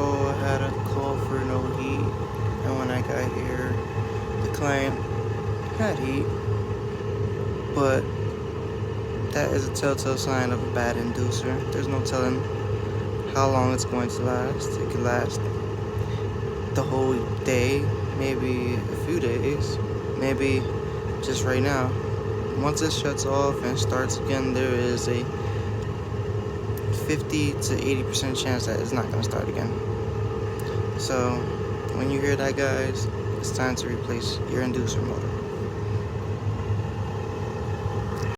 So I had a call for no heat, and when I got here, the client had heat, but that is a telltale sign of a bad inducer. There's no telling how long it's going to last. It could last the whole day, maybe a few days, maybe just right now. Once it shuts off and starts again, there is a 50 to 80% chance that it's not going to start again. So when you hear that, guys, it's time to replace your inducer motor.